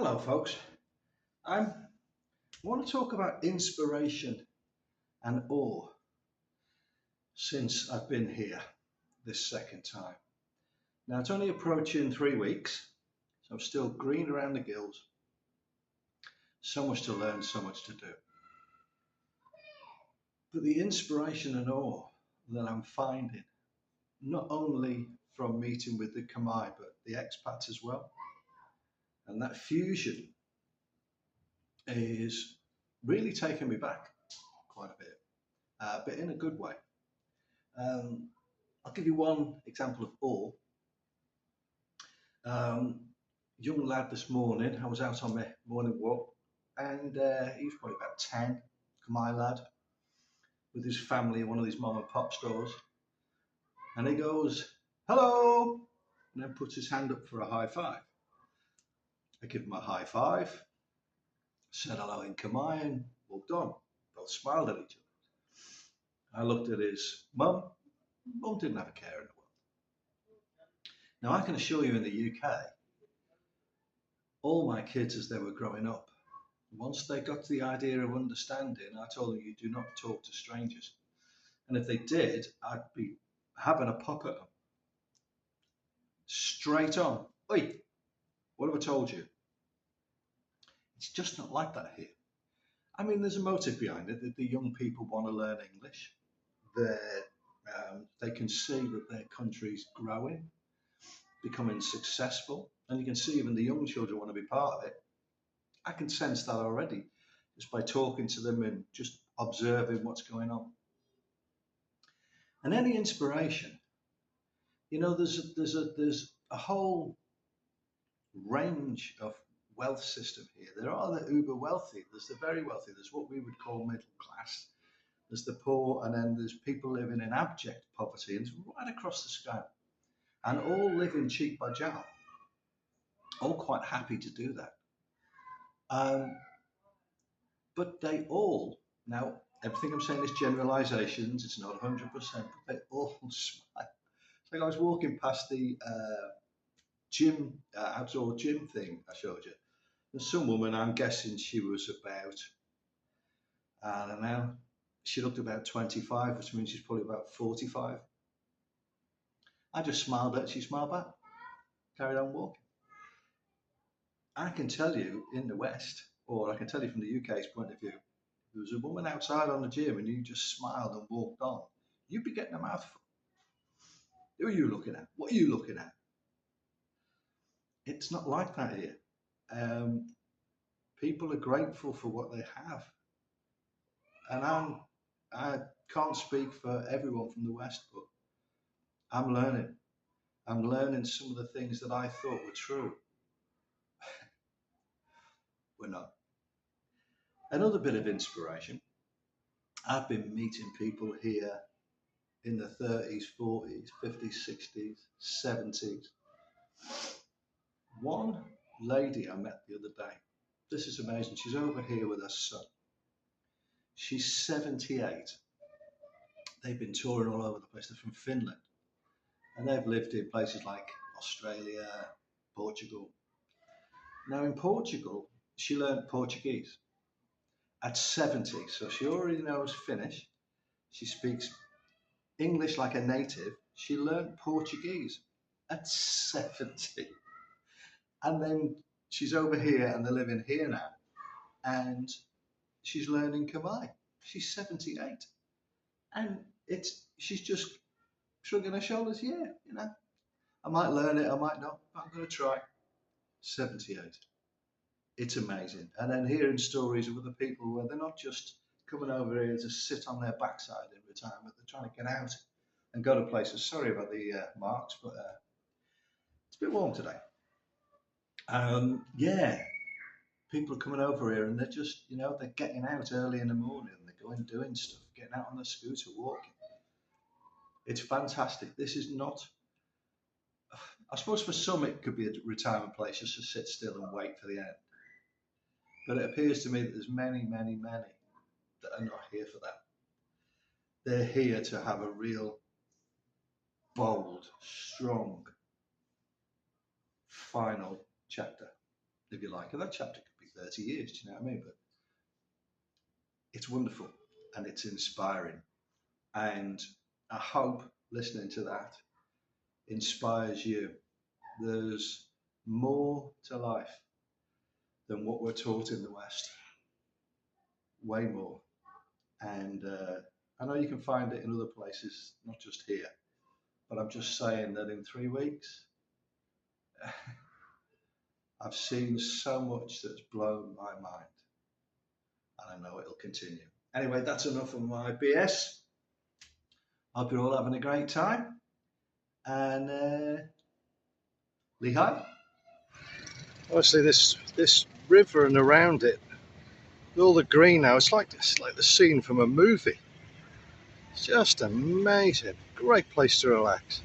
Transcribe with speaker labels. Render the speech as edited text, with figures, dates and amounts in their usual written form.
Speaker 1: Hello, folks. I want to talk about inspiration and awe since I've been here this second time. Now, it's only approaching 3 weeks, so I'm still green around the gills. So much to learn, so much to do. But the inspiration and awe that I'm finding, not only from meeting with the Khmer, but the expats as well, and that fusion is really taking me back quite a bit, but in a good way. Um, I'll give you one example of awe. Um, Young lad this morning, I was out on my morning walk, and he was probably about 10, my lad, with his family in one of these mom and pop stores. And he goes, "Hello," and then puts his hand up for a high five. I give him a high five, said hello in Khmer, and walked on. Both smiled at each other. I looked at his mum. Mum didn't have a care in the world. Now, I can assure you in the UK, all my kids as they were growing up, once they got to the idea of understanding, I told them you do not talk to strangers. And if they did, I'd be having a pop at them. Straight on. Oi, what have I told you? It's just not like that here. I mean, there's a motive behind it that the young people want to learn English. They can see that their country's growing, becoming successful, and you can see even the young children want to be part of it. I can sense that already just by talking to them and just observing what's going on. And any inspiration, there's a whole range of wealth system here. There are the uber wealthy, there's the very wealthy, there's what we would call middle class, there's the poor, and then there's people living in abject poverty, and it's right across the scale, and all living cheek by jowl, all quite happy to do that. Um, but they all, now everything I'm saying is generalizations, it's not 100%, but they all smile. It's like I was walking past the gym, outdoor gym thing I showed you. There's some woman, I'm guessing she was about, I don't know, she looked about 25, which means she's probably about 45. I just smiled at her, she smiled back, carried on walking. I can tell you in the West, or I can tell you from the UK's point of view, if there was a woman outside on the gym and you just smiled and walked on, you'd be getting a mouthful. Who are you looking at? What are you looking at? It's not like that here. Um, People are grateful for what they have. And I can't speak for everyone from the West, but I'm learning. I'm learning some of the things that I thought were true. We're not. Another bit of inspiration. I've been meeting people here in the 30s, 40s, 50s, 60s, 70s. One lady I met the other day. This is amazing. She's over here with her son. She's 78. They've been touring all over the place. They're from Finland. And they've lived in places like Australia, Portugal. Now, in Portugal, she learned Portuguese at 70. So she already knows Finnish. She speaks English like a native. She learned Portuguese at 70. And then she's over here and they're living here now. And she's learning Khmer. She's 78. And she's just shrugging her shoulders. Yeah, I might learn it, I might not, but I'm going to try. 78. It's amazing. And then hearing stories of other people where they're not just coming over here to sit on their backside in retirement, they're trying to get out and go to places. Sorry about the marks, but it's a bit warm today. Yeah, people are coming over here and they're just, they're getting out early in the morning and they're going doing stuff, getting out on the scooter, walking. It's fantastic. This is not, I suppose for some it could be a retirement place just to sit still and wait for the end. But it appears to me that there's many, many, many that are not here for that. They're here to have a real bold, strong, final chapter. if you like. And that chapter could be 30 years, do you know what I mean? But it's wonderful and it's inspiring. And I hope listening to that inspires you. There's more to life than what we're taught in the West, way more. And I know you can find it in other places, not just here. But I'm just saying that in 3 weeks, I've seen so much that's blown my mind. And I know it'll continue. Anyway, that's enough of my BS. Hope you're all having a great time. And Lehigh. Obviously, this river and around it, with all the green now, it's like the scene from a movie. It's just amazing. Great place to relax.